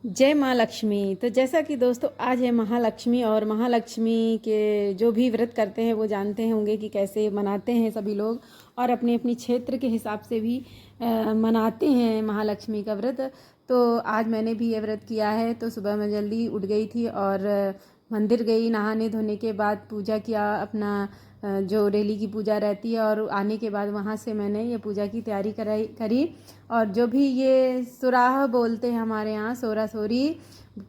जय माँ लक्ष्मी। तो जैसा कि दोस्तों आज है महालक्ष्मी, और महालक्ष्मी के जो भी व्रत करते हैं वो जानते होंगे कि कैसे मनाते हैं सभी लोग, और अपने अपनी क्षेत्र के हिसाब से भी मनाते हैं महालक्ष्मी का व्रत। तो आज मैंने भी ये व्रत किया है। तो सुबह मैं जल्दी उठ गई थी और मंदिर गई, नहाने धोने के बाद पूजा किया, अपना जो डेली की पूजा रहती है, और आने के बाद वहाँ से मैंने ये पूजा की तैयारी करी। और जो भी ये सुराह बोलते हैं हमारे यहाँ, सोरा सोरी,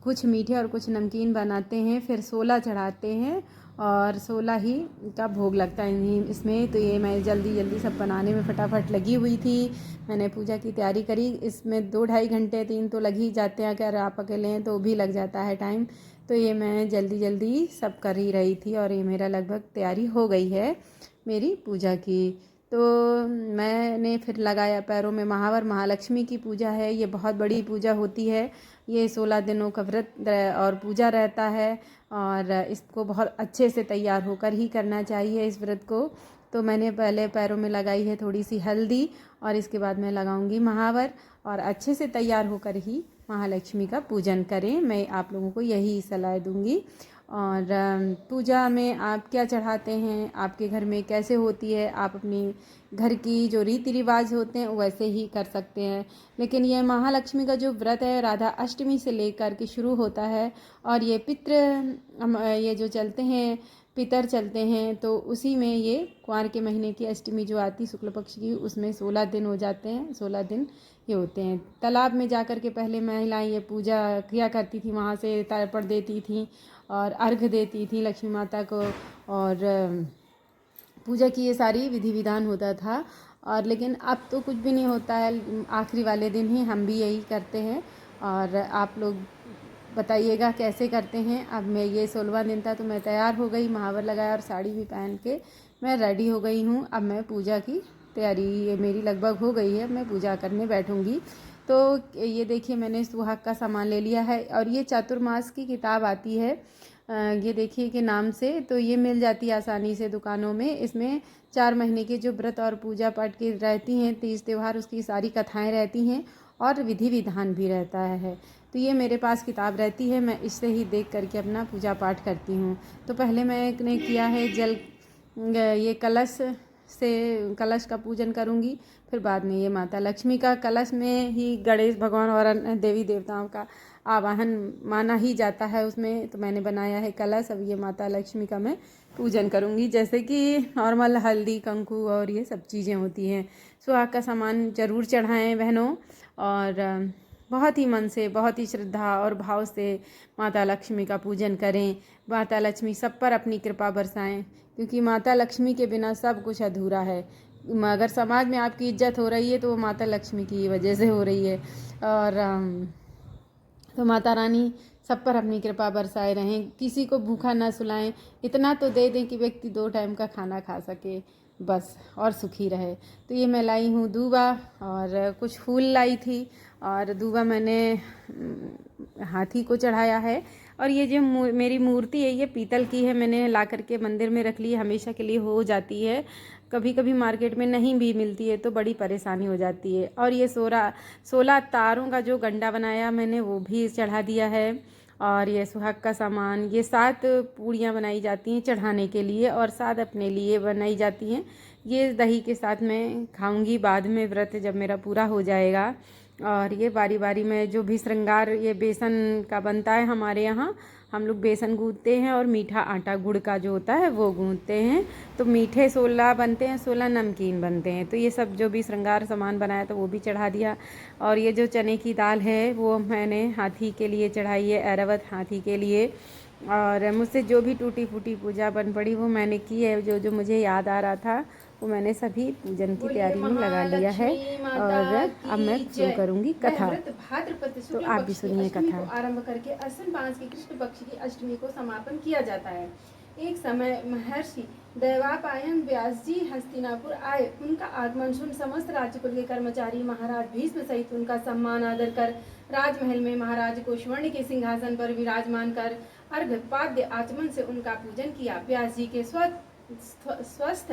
कुछ मीठे और कुछ नमकीन बनाते हैं, फिर 16 चढ़ाते हैं और 16 ही का भोग लगता है इसमें। तो ये मैं जल्दी जल्दी सब बनाने में फटाफट लगी हुई थी। मैंने पूजा की तैयारी करी। इसमें 2-2.5 घंटे 3 तो लग ही जाते हैं, अगर आप अकेले हैं तो भी लग जाता है टाइम। तो ये मैं जल्दी जल्दी सब कर ही रही थी, और ये मेरा लगभग तैयारी हो गई है मेरी पूजा की। तो मैंने फिर लगाया पैरों में महावर। महालक्ष्मी की पूजा है, ये बहुत बड़ी पूजा होती है। ये 16 दिनों का व्रत और पूजा रहता है, और इसको बहुत अच्छे से तैयार होकर ही करना चाहिए इस व्रत को। तो मैंने पहले पैरों में लगाई है थोड़ी सी हल्दी, और इसके बाद मैं लगाऊंगी महावर, और अच्छे से तैयार होकर ही महालक्ष्मी का पूजन करें। मैं आप लोगों को यही सलाह दूंगी। और पूजा में आप क्या चढ़ाते हैं, आपके घर में कैसे होती है, आप अपनी घर की जो रीति रिवाज होते हैं वैसे ही कर सकते हैं। लेकिन ये महालक्ष्मी का जो व्रत है राधा अष्टमी से लेकर के शुरू होता है, और ये ये जो चलते हैं, पितर चलते हैं, तो उसी में ये कुंवार के महीने की अष्टमी जो आती शुक्ल पक्ष की, उसमें 16 दिन हो जाते हैं। 16 दिन ये होते हैं। तालाब में जाकर के पहले महिलाएं ये पूजा किया करती थी, वहाँ से तर्पण देती थी और अर्घ देती थी लक्ष्मी माता को, और पूजा की ये सारी विधि विधान होता था। और लेकिन अब तो कुछ भी नहीं होता है, आखिरी वाले दिन ही हम भी यही करते हैं। और आप लोग बताइएगा कैसे करते हैं। अब मैं ये 16वां दिन था, तो मैं तैयार हो गई, महावर लगाया और साड़ी भी पहन के मैं रेडी हो गई हूँ। अब मैं पूजा की तैयारी ये मेरी लगभग हो गई है, मैं पूजा करने बैठूँगी। तो ये देखिए मैंने सुहाग का सामान ले लिया है, और ये चातुर्मास की किताब आती है, ये देखिए के नाम से, तो ये मिल जाती है आसानी से दुकानों में। इसमें 4 महीने के जो व्रत और पूजा पाठ की रहती हैं, तीज त्यौहार, उसकी सारी कथाएं रहती हैं, और विधि विधान भी रहता है। तो ये मेरे पास किताब रहती है, मैं इससे ही देख करके अपना पूजा पाठ करती हूँ। तो पहले मैंने किया है ये कलश का पूजन करूँगी। फिर बाद में ये माता लक्ष्मी का, कलश में ही गणेश भगवान और अन्य देवी देवताओं का आवाहन माना ही जाता है उसमें। तो मैंने बनाया है कलश। अब ये माता लक्ष्मी का मैं पूजन करूँगी, जैसे कि नॉर्मल हल्दी कंकु और ये सब चीज़ें होती हैं। सुहाग का सामान ज़रूर चढ़ाएं बहनों, और बहुत ही मन से, बहुत ही श्रद्धा और भाव से माता लक्ष्मी का पूजन करें। माता लक्ष्मी सब पर अपनी कृपा बरसाएं, क्योंकि माता लक्ष्मी के बिना सब कुछ अधूरा है। अगर समाज में आपकी इज्जत हो रही है तो वो माता लक्ष्मी की वजह से हो रही है। और तो माता रानी सब पर अपनी कृपा बरसाए रहें, किसी को भूखा ना सुलाएं, इतना तो दे दें कि व्यक्ति 2 टाइम का खाना खा सके बस, और सुखी रहे। तो ये मैं लाई हूँ दूबा, और कुछ फूल लाई थी, और दूबा मैंने हाथी को चढ़ाया है। और ये जो मेरी मूर्ति है ये पीतल की है, मैंने ला करके मंदिर में रख ली, हमेशा के लिए हो जाती है। कभी कभी मार्केट में नहीं भी मिलती है तो बड़ी परेशानी हो जाती है। और ये 16 तारों का जो गंडा बनाया मैंने, वो भी चढ़ा दिया है। और ये सुहाग का सामान, ये 7 पूड़ियाँ बनाई जाती हैं चढ़ाने के लिए, और 7 अपने लिए बनाई जाती हैं। ये दही के साथ मैं खाऊंगी बाद में, व्रत जब मेरा पूरा हो जाएगा। और ये बारी बारी में जो भी श्रृंगार ये बेसन का बनता है हमारे यहाँ, हम लोग बेसन गूँथते हैं, और मीठा आटा गुड़ का जो होता है वो गूँथते हैं। तो मीठे 16 बनते हैं, 16 नमकीन बनते हैं। तो ये सब जो भी श्रृंगार सामान बनाया तो वो भी चढ़ा दिया। और ये जो चने की दाल है वो मैंने हाथी के लिए चढ़ाई है, ऐरावत हाथी के लिए। और मुझसे जो भी टूटी फूटी पूजा बन पड़ी वो मैंने की है, जो जो मुझे याद आ रहा था वो मैंने सभी पूजन की तैयारी में लगा लिया है। और अब मैं शुरू करूँगी कथा, तो आप भी सुनिए कथा। आरंभ करके अश्विन मास की कृष्ण पक्ष की अष्टमी को समापन किया जाता है। एक समय महर्षि दैवापायन व्यास जी हस्तिनापुर आए। उनका आगमन सुन समस्त राज्यकुल के कर्मचारी महाराज भीष्म सहित उनका सम्मान आदर कर राजमहल में महाराज को स्वर्ण के सिंहासन पर विराजमान कर अर्घ्यपाद्य आचमन से उनका पूजन किया। व्यास जी के स्वस्थ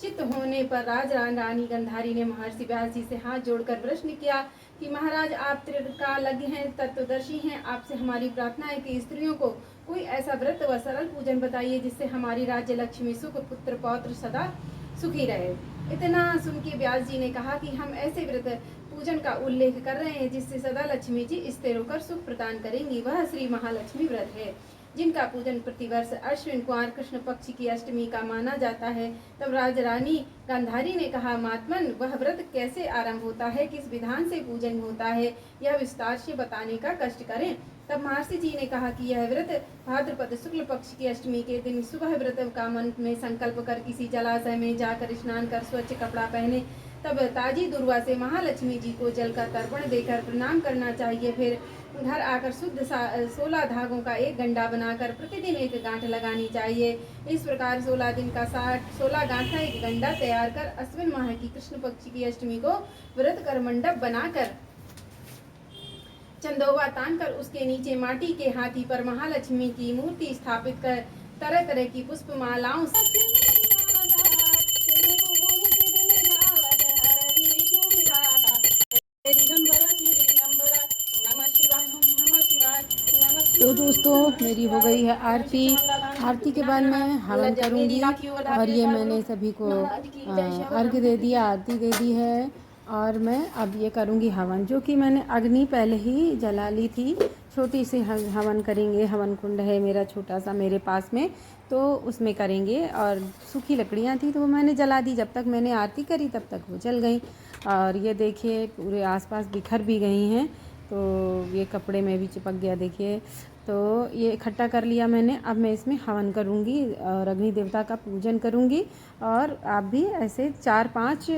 चित्त होने पर रानी गंधारी ने महर्षि व्यास जी से हाथ जोड़कर प्रश्न किया कि महाराज आप त्रिकालज्ञ हैं, तत्वदर्शी हैं, आपसे हमारी प्रार्थना है कि स्त्रियों को कोई ऐसा व्रत व सरल पूजन बताइए जिससे हमारी राज्य लक्ष्मी सुख पुत्र पौत्र सदा सुखी रहे। इतना सुन के व्यास जी ने कहा कि हम ऐसे व्रत पूजन का उल्लेख कर रहे हैं जिससे सदा लक्ष्मी जी स्थिर होकर सुख प्रदान करेंगी। वह श्री महालक्ष्मी व्रत है जिनका पूजन प्रतिवर्ष अश्विन कुमार कृष्ण पक्ष की अष्टमी का माना जाता है। तब राजरानी गांधारी ने कहा, महात्मन वह व्रत कैसे आरंभ होता है, किस विधान से पूजन होता है, यह विस्तार से बताने का कष्ट करें। तब महर्षि जी ने कहा कि यह व्रत भाद्रपद शुक्ल पक्ष की अष्टमी के दिन सुबह व्रत का मन में संकल्प कर किसी जलाशय में जाकर स्नान कर स्वच्छ कपड़ा पहने, तब ताजी दुर्वा से महालक्ष्मी जी को जल का तर्पण देकर प्रणाम करना चाहिए। फिर घर आकर शुद्ध 16 धागों का एक गंडा बनाकर प्रतिदिन एक गांठ लगानी चाहिए। इस प्रकार 16 दिन का 16 गांठ का एक गंडा तैयार कर अश्विन माह की कृष्ण पक्ष की अष्टमी को व्रत कर मंडप बनाकर चंदोवा तान कर उसके नीचे माटी के हाथी पर महालक्ष्मी की मूर्ति स्थापित कर तरह तरह की पुष्प मालाओं तो दोस्तों मेरी हो गई है आरती। आरती के बाद मैं हवन करूँगी और ये मैंने सभी को अर्घ दे दिया, आरती दे दी है और मैं अब ये करूँगी हवन, जो कि मैंने अग्नि पहले ही जला ली थी। छोटी सी हवन करेंगे, हवन कुंड है मेरा छोटा सा मेरे पास में, तो उसमें करेंगे। और सूखी लकड़ियाँ थी तो वो मैंने जला दी, जब तक मैंने आरती करी तब तक वो जल गई। और ये देखिए पूरे आसपास बिखर भी गई हैं, तो ये कपड़े में भी चिपक गया देखिए। तो ये इकट्ठा कर लिया मैंने। अब मैं इसमें हवन करूँगी और अग्नि देवता का पूजन करूँगी। और आप भी ऐसे 4-5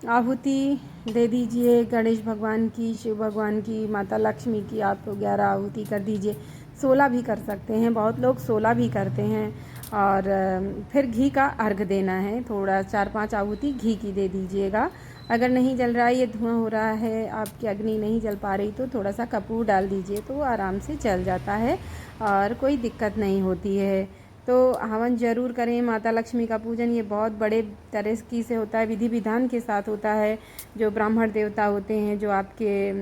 आहुति दे दीजिए, गणेश भगवान की, शिव भगवान की, माता लक्ष्मी की आप 11 आहुति कर दीजिए। 16 भी कर सकते हैं, बहुत लोग 16 भी करते हैं। और फिर घी का अर्घ देना है, थोड़ा 4-5 आहुति घी की दे दीजिएगा। अगर नहीं जल रहा है, ये धुआं हो रहा है, आपकी अग्नि नहीं जल पा रही, तो थोड़ा सा कपूर डाल दीजिए तो वो आराम से जल जाता है और कोई दिक्कत नहीं होती है। तो हवन ज़रूर करें। माता लक्ष्मी का पूजन ये बहुत बड़े तरह से होता है, विधि विधान के साथ होता है। जो ब्राह्मण देवता होते हैं, जो आपके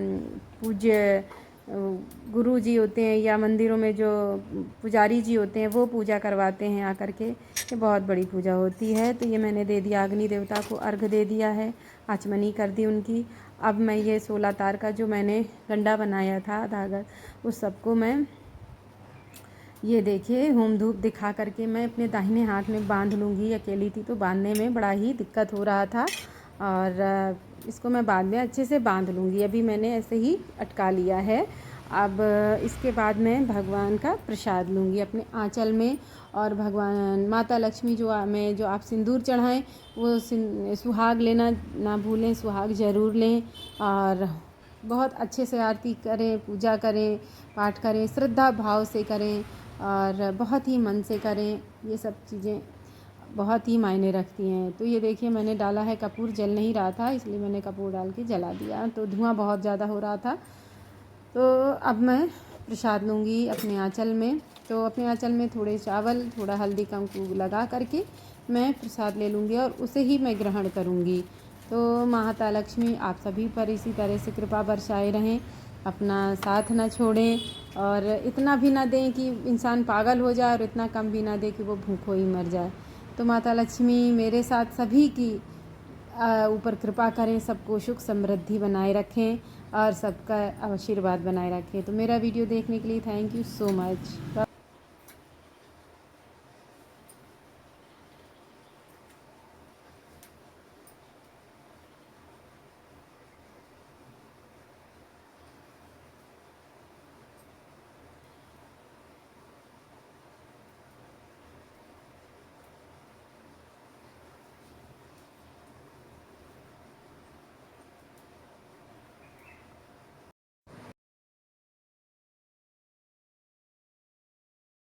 पूज्य गुरु जी होते हैं या मंदिरों में जो पुजारी जी होते हैं, वो पूजा करवाते हैं आकर के। ये बहुत बड़ी पूजा होती है। तो ये मैंने दे दिया, अग्नि देवता को अर्घ दे दिया है, आचमनी कर दी उनकी। अब मैं ये 16 तार का जो मैंने गंडा बनाया था धागा, उस सबको मैं ये देखिए होम धूप दिखा करके मैं अपने दाहिने हाथ में बांध लूँगी। अकेली थी तो बांधने में बड़ा ही दिक्कत हो रहा था, और इसको मैं बाद में अच्छे से बांध लूँगी। अभी मैंने ऐसे ही अटका लिया है। अब इसके बाद मैं भगवान का प्रसाद लूँगी अपने आंचल में। और भगवान माता लक्ष्मी जो आप सिंदूर चढ़ाएं, वो सुहाग लेना ना भूलें, सुहाग ज़रूर लें। और बहुत अच्छे से आरती करें, पूजा करें, पाठ करें, श्रद्धा भाव से करें और बहुत ही मन से करें। ये सब चीज़ें बहुत ही मायने रखती हैं। तो ये देखिए मैंने डाला है, कपूर जल नहीं रहा था इसलिए मैंने कपूर डाल के जला दिया, तो धुआं बहुत ज़्यादा हो रहा था। तो अब मैं प्रसाद लूँगी अपने आंचल में। तो अपने आंचल में थोड़े चावल, थोड़ा हल्दी कुमकुम लगा करके मैं प्रसाद ले लूँगी और उसे ही मैं ग्रहण करूँगी। तो माता लक्ष्मी आप सभी पर इसी तरह से कृपा बरसाए रहें, अपना साथ ना छोड़ें और इतना भी ना दें कि इंसान पागल हो जाए और इतना कम भी ना दें कि वो भूखों ही मर जाए। तो माता लक्ष्मी मेरे साथ सभी की ऊपर कृपा करें, सबको सुख समृद्धि बनाए रखें और सबका आशीर्वाद बनाए रखें। तो मेरा वीडियो देखने के लिए थैंक यू सो मच।